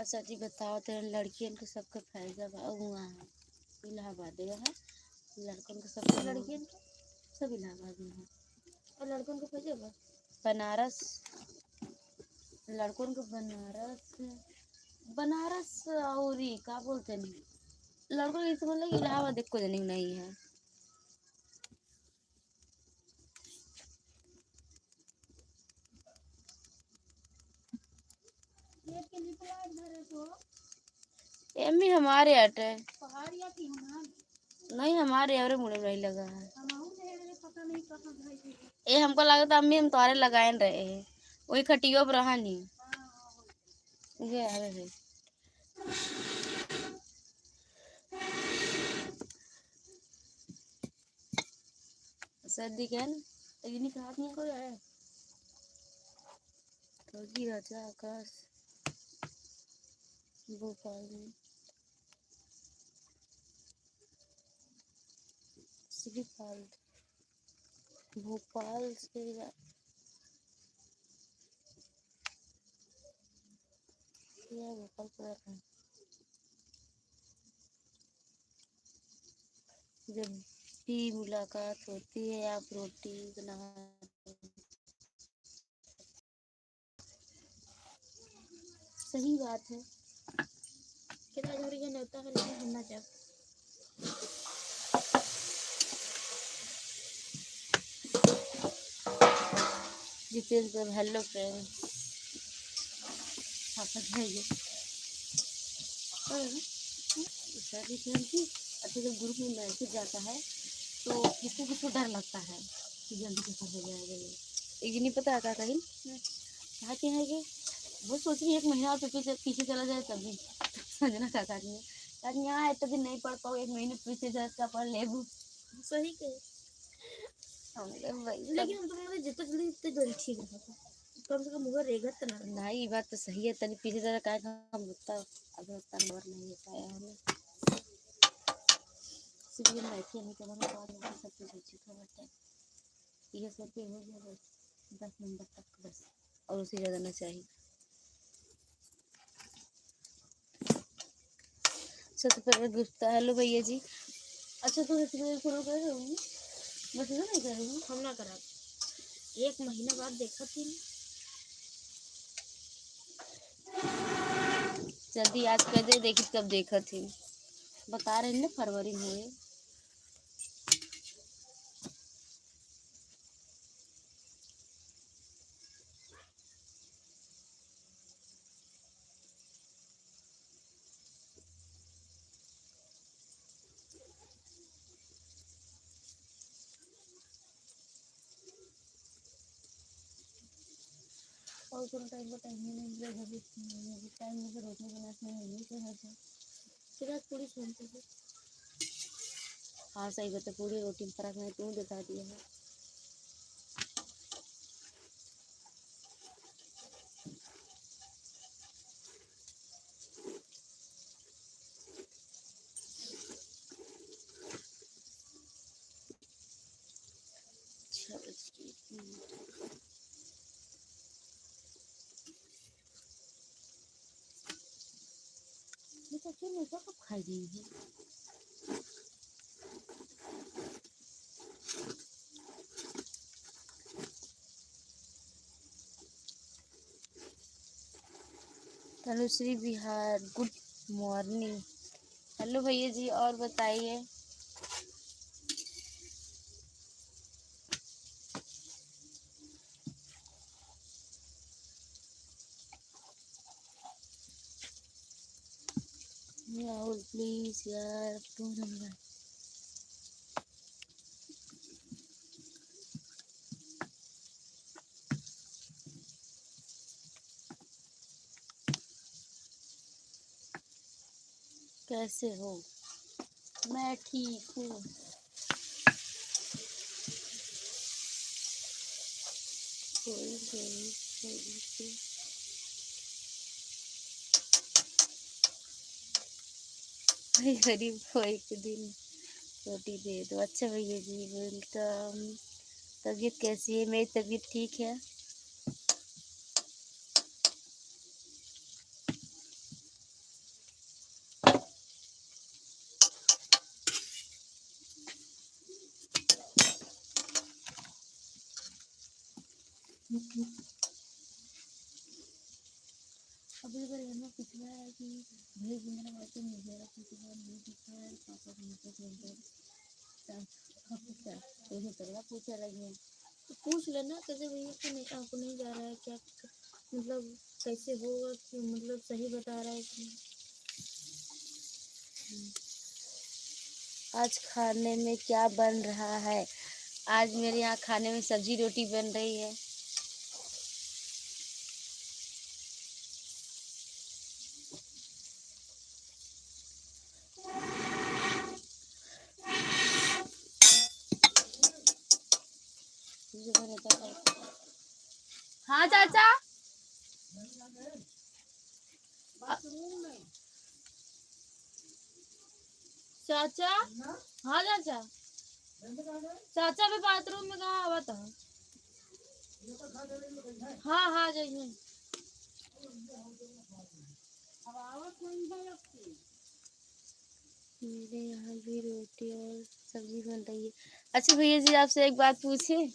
अच्छा जी बताओ तेरे लड़कियन के सबके फैजाबाद हुआ है इलाहाबाद है लड़कों के सबके लड़कियन के सब इलाहाबाद में है और लड़कों को फैजाबाद बनारस लड़कों को बनारस बनारस और का बोलते नहीं लड़कों के समझ लगे इलाहाबाद एक को जनिंग नहीं है एमी हमारे अटे नहीं हमारे अरे मुड़े नहीं लगा है ये हमको लगता अम्मी हम तुम्हारे लगाए रहे हैं वही खटियो पर रहा नहीं ये आ रहे सर्दी क्या ये नहीं कहा नहीं कोई आया तो की राजा आकाश भोपाल में श्रीपाल भोपाल से या भोपाल पड़ा था जब भी मुलाकात होती है आप रोटी बना सही बात है कितना जोड़ी का होता है लेकिन होना चाहिए जितेंद्र हेलो फ्रेंड्स आपस है ये शादी की अच्छा जब ग्रुप में मैसेज जाता है तो किसको किसको डर लगता है कि जल्दी कैसा हो जाएगा ये नहीं पता आता कहीं चाहते हैं कि वो सोच रही 1 महीना और पीछे पीछे चला जाए तभी समझना क्या करनी है यार यहाँ इतना दिन नहीं पढ़ पाओ 1 महीने पीछे जाए का पढ़ ले सही के लेकिन हम तो जितना जल्दी उतने जल्दी ठीक रहता कम से कम मुझे रेगा तो नहीं बात तो सही है तनी पीछे जरा काय काम होता अब उतना नंबर नहीं हो पाया हमें सीरियल बैठी नहीं करना बाद में सब कुछ अच्छी खबर है ये सब पे हो गया बस 10 नंबर तक बस और उससे ज़्यादा ना चाहिए सतपर्व गुप्ता हेलो भैया जी अच्छा तो शुरू कर रही हूँ बस इधर नहीं करेंगे हम ना करा 1 महीना बाद देखा थी जल्दी आज कर दे देखी कब देखा थी बता रहे हैं ना फरवरी में हुए और थोड़ा टाइम नहीं मिला टाइम मुझे रोटी बनाने में नहीं करना था फिर आज पूरी सुनते थे हाँ सही बात है पूरी रोटी में फर्क नहीं क्यों बता दिया है क्यों कब खाई गई है Tanushree Bihar good morning hello भैया जी और बताइए राहुल प्लीज यार टू नंबर कैसे हो मैं ठीक हूँ गरीब को एक दिन रोटी दे दो अच्छा भैया जी वेलकम तबीयत कैसी है मेरी तबीयत ठीक है अभी अगर यहाँ पिछला है कि भेज मेरा बातें मुझे कुछ बात नहीं दिखा है पापा को मुझे तो तरह पूछा लगे तो पूछ लेना कैसे भैया कि नहीं आपको नहीं जा रहा है क्या मतलब कैसे होगा कि मतलब सही बता रहा है कि आज खाने में क्या बन रहा है। आज मेरे यहाँ खाने में सब्जी रोटी बन रही है। हाँ चाचा चाचा हाँ चाचा चाचा भी बाथरूम में कहाँ आवा था। हाँ हाँ जाइए मेरे यहाँ भी रोटी और सब्जी बन रही है। अच्छा भैया जी आपसे एक बात पूछे।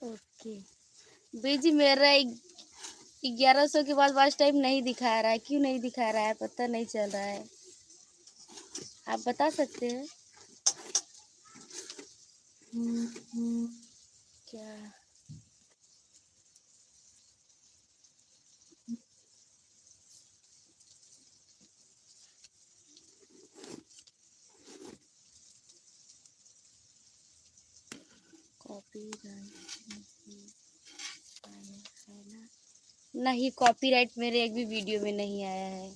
ओके भैया जी मेरा 1100 के बाद वॉच टाइम नहीं दिखा रहा है क्यों नहीं दिखा रहा है पता नहीं चल रहा है आप बता सकते हैं। क्या नहीं कॉपीराइट मेरे एक भी वीडियो में नहीं आया है।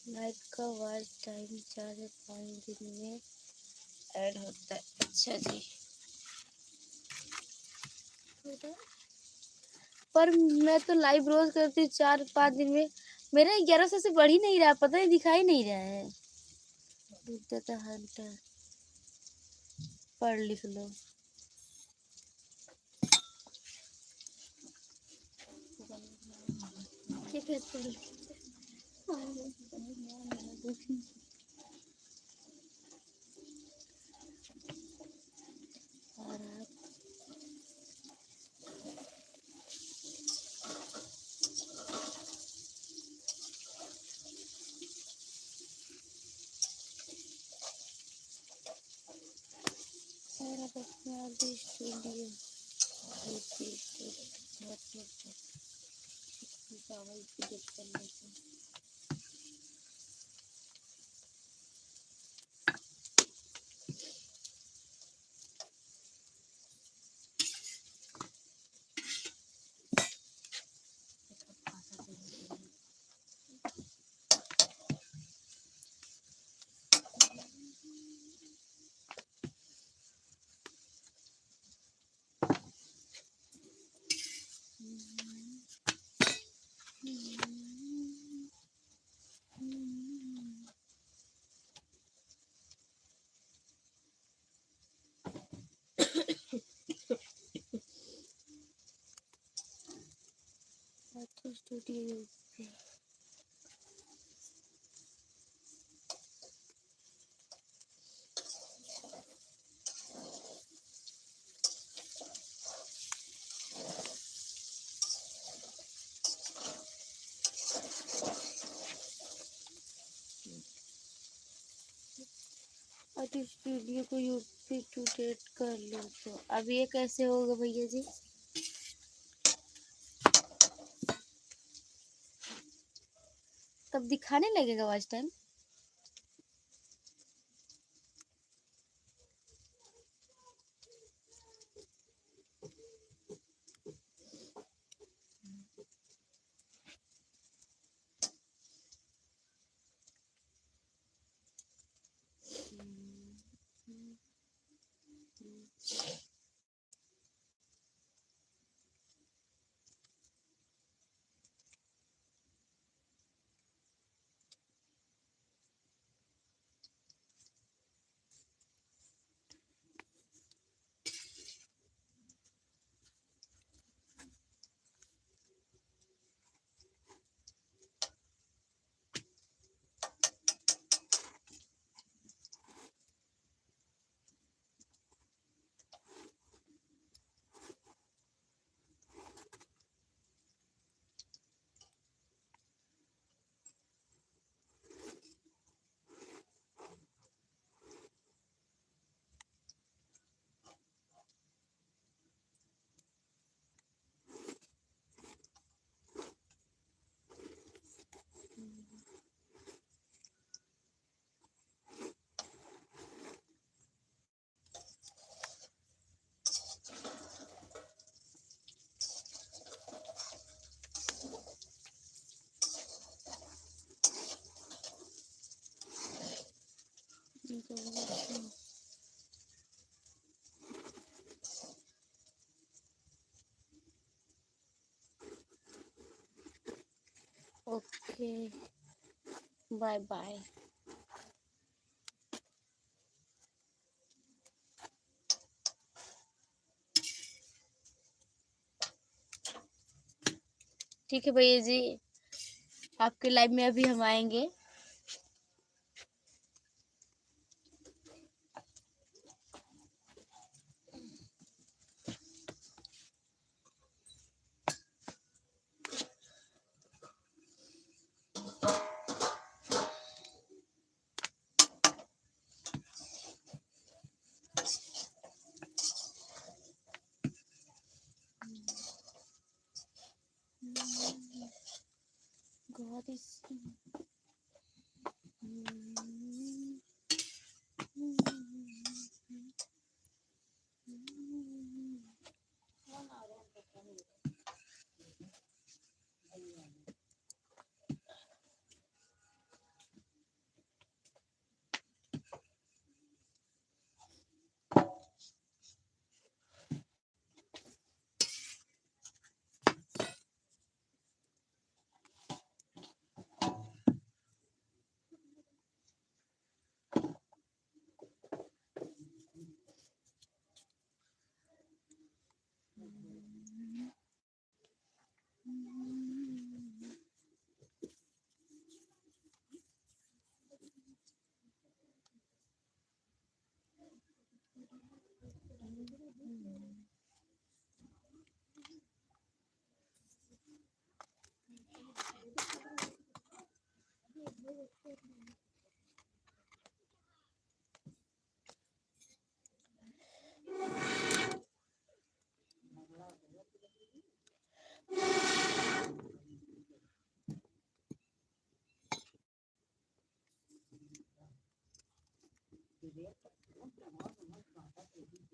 लाइव का वॉच टाइम 4 से 5 दिन में ऐड होता है। अच्छा जी पर मैं तो लाइव रोज करती हूँ 4-5 दिन में मेरा 1100 से बढ़ ही नहीं रहा पता नहीं दिखाई नहीं रहा है। हंटर पढ़ लिख लो स्टूडियो पे स्टूडियो को यूपी टू डेट कर लो तो अब ये कैसे होगा भैया जी। तब दिखाने लगेगा watch time. Okay, bye bye. ठीक है भैया जी, आपके लाइव में अभी हम आएंगे। God is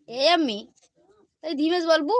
ए अम्मी, धीमे से बोलबू।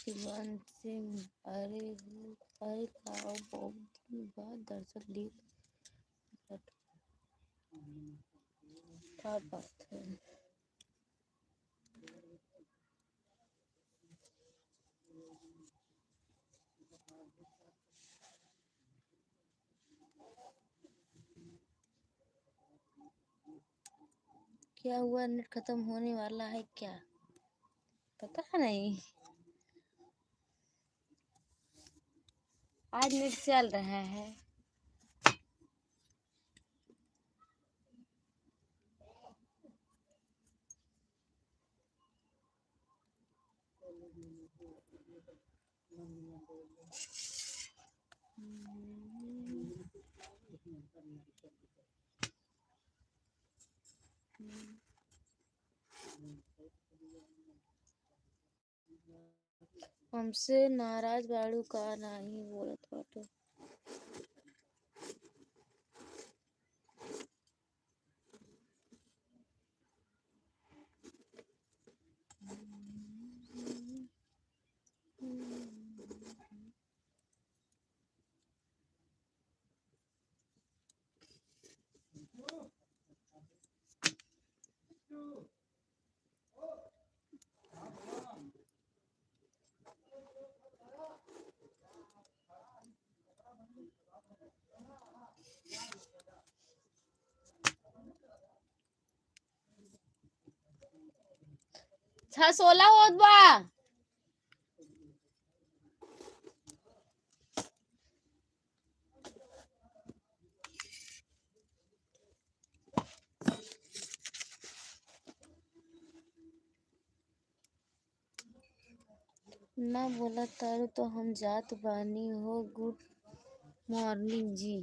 शिवान सिंह, अरे अरे आओ, बहुत दिन बाद दर्शन दी। क्या बात है। क्या हुआ, नेट खत्म होने वाला है क्या? पता नहीं, आज नेट चल रहा है। हमसे नाराज बाड़ू का नहीं बोलत बाटे। छह 16 होत बा। ना बोला तारू तो हम जात बानी हो। गुड मॉर्निंग जी।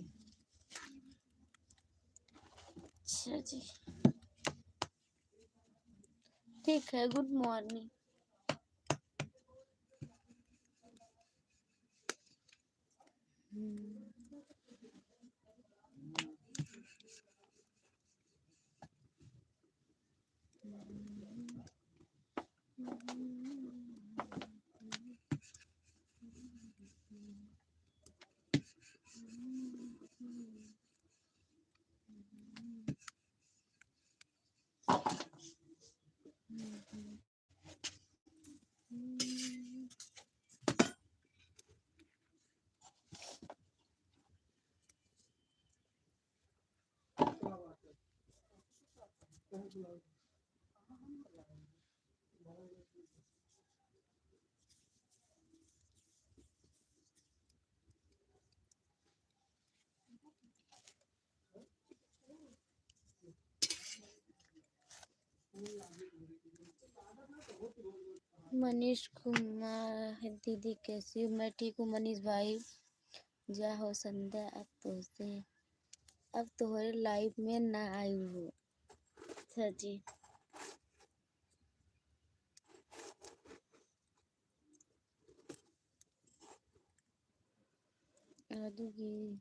अच्छा जी, ठीक है, गुड मॉर्निंग। मनीष कुमार, दीदी कैसी हो? मैं ठीक हूँ मनीष भाई। जा हो संध्या, अब तोहरे लाइफ में ना आई हो। अच्छा जी, आदूगी।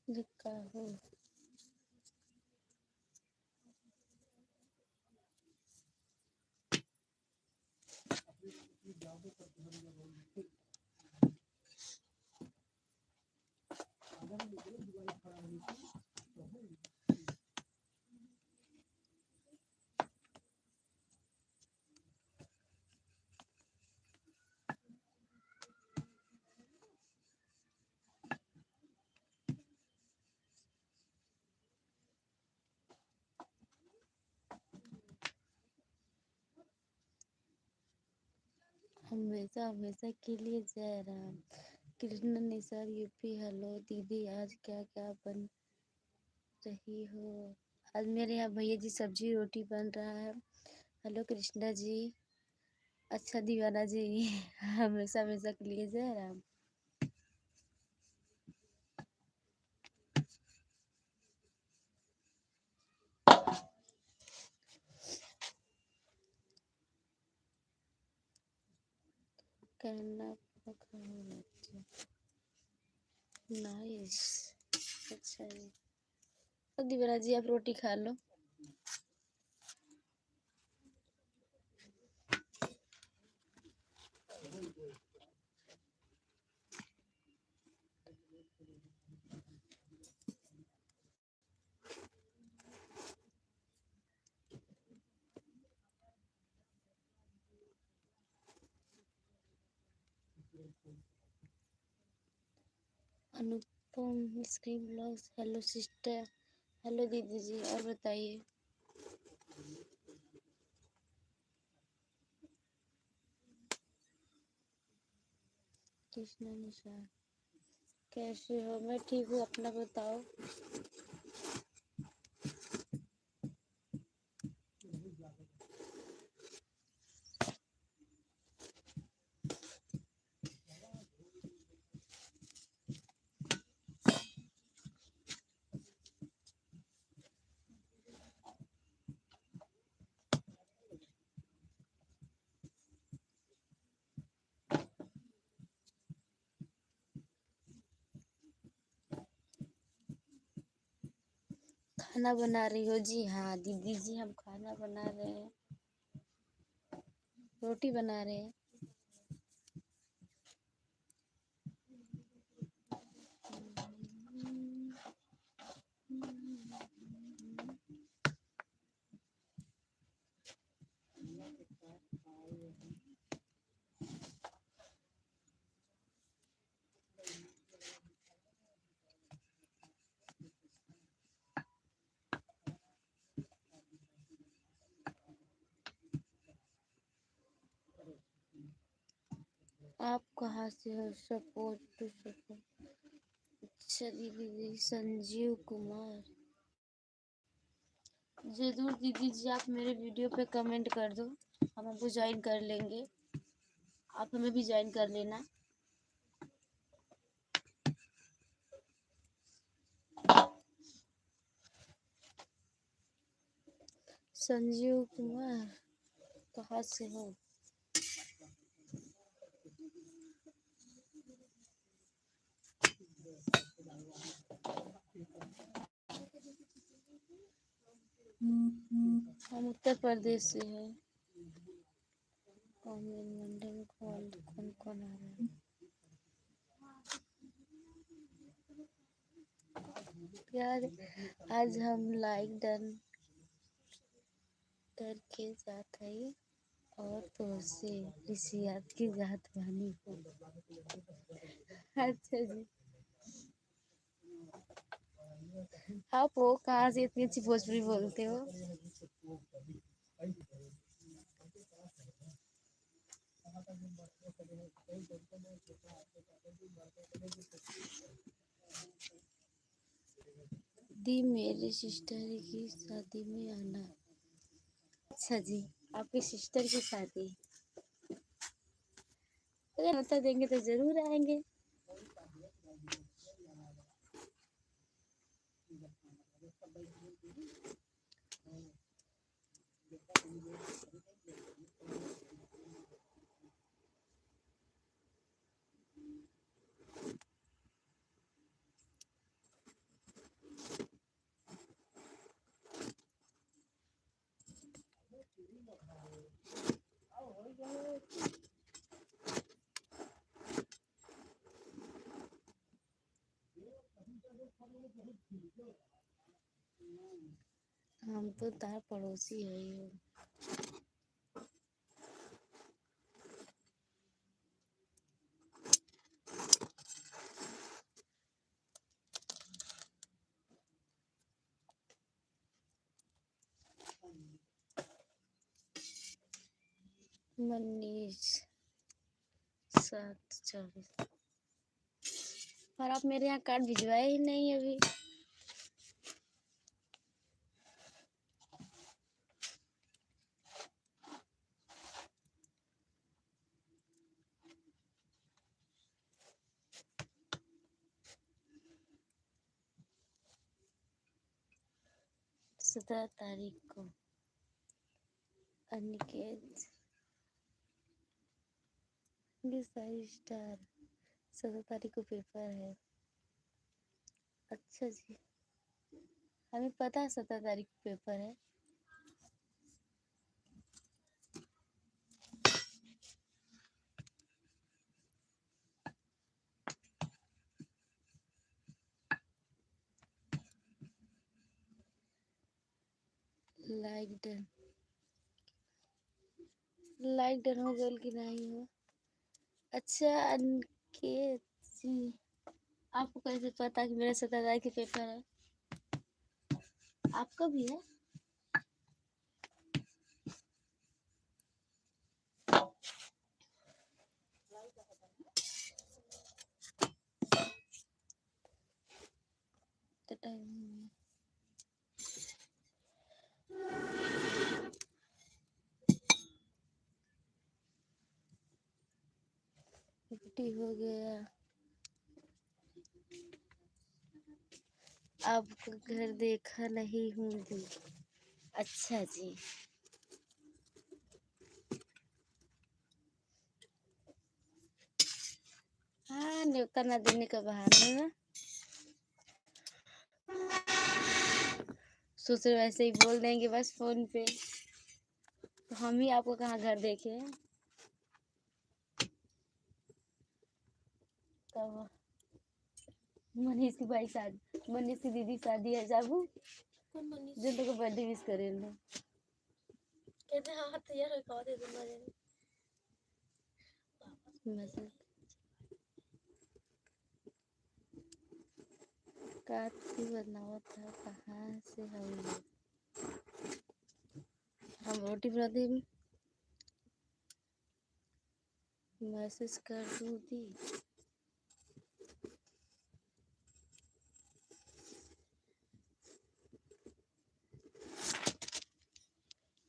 लिखा हो हमेशा हमेशा के लिए जय राम। कृष्ण निसार यूपी, हेलो दीदी, आज क्या क्या बन रही हो? आज मेरे यहाँ भैया जी सब्जी रोटी बन रहा है। हेलो कृष्णा जी। अच्छा दीवाना जी, हमेशा हमेशा के लिए जय राम। करना नाइस। अच्छा जी, तो दीवाना जी आप रोटी खा लो। Anupam screen blogs, hello sister, hello दीदी जी, और बताइए। कृष्णा निशा, कैसे हो? मैं ठीक हूँ, अपना बताओ। खाना बना रही हो? जी हाँ दीदी जी, हम खाना बना रहे हैं, रोटी बना रहे हैं। आप कहाँ से हो? Support to support. अच्छा दीदी जी, संजीव कुमार। जरूर दीदी जी, आप मेरे वीडियो पे कमेंट कर दो, हम आपको ज्वाइन कर लेंगे, आप हमें भी ज्वाइन कर लेना। संजीव कुमार, कहाँ से हो? हम उत्तर प्रदेश से हैं। मंडे में कौन कौन कौन आ रहा है? यार आज हम लाइक डन करके जात है और तो से किसी आपकी जात बानी हो। अच्छा जी, आप वो कहाँ से इतनी अच्छी भोजपुरी बोलते हो? दी मेरी सिस्टर की शादी में आना। अच्छा जी, आपकी सिस्टर की शादी, अगर बता देंगे तो जरूर आएंगे। हम तो तार पड़ोसी है। मनीष 724। पर आप मेरे यहाँ कार्ड भिजवाए ही नहीं अभी। 17 तारीख को अनिकेत सारी स्टार 17 तारीख को पेपर है। अच्छा जी, हमें पता है 17 तारीख को पेपर है। लाइक डन हो गया कि नहीं हो? अच्छा अनिकेत जी, आपको कैसे पता कि मेरा 17 तारीख के पेपर है? आपका भी है? छुट्टी हो गया। आपका घर देखा नहीं हूँ दी। अच्छा जी, हाँ न्योता ना देने का बहाना ना। सोच रहे वैसे ही बोल देंगे बस फोन पे, तो हम ही आपको कहाँ घर देखे। तब मनीष की भाई शादी, मनीष की दीदी शादी है जाबू, जो तो बर्थडे विश करे लो। कहते हाँ तैयार हो कहा दे दूंगा मैसेज काफी बनावा था। कहाँ से हम रोटी बनाते मैसेज कर दूँ दी।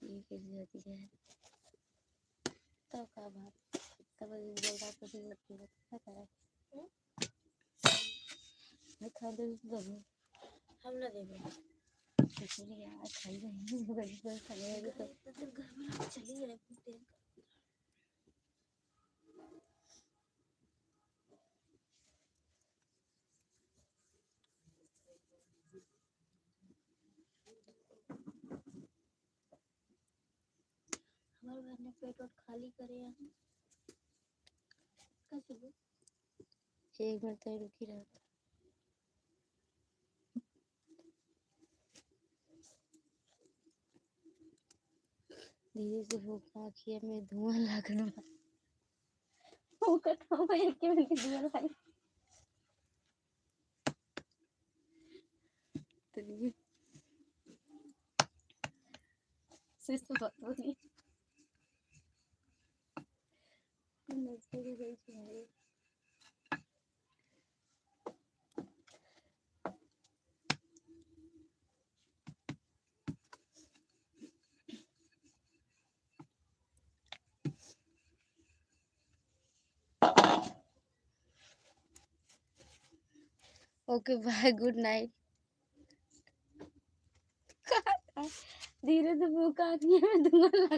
ये कैसी जाती है तब का बात, तब जल्दा पसंद लगती है क्या करें। मैं खा दे दबो हम ना देंगे इसलिए यार खाई नहीं बड़ी पर खाने तो घर में चली गए पूछते हैं। हमारे घर ने पेट और खाली करे हैं कैसे 1 मिनट तक रुकी रहा। धीरे से भूख आँखिया में धुआं लगना भूख था मैं एक मिनट धुआं लगा तो सिर्फ बात बोली नजर गई तुम्हारी। Okay bye good night. धीरे से भूख आँखिया में धुआं लगा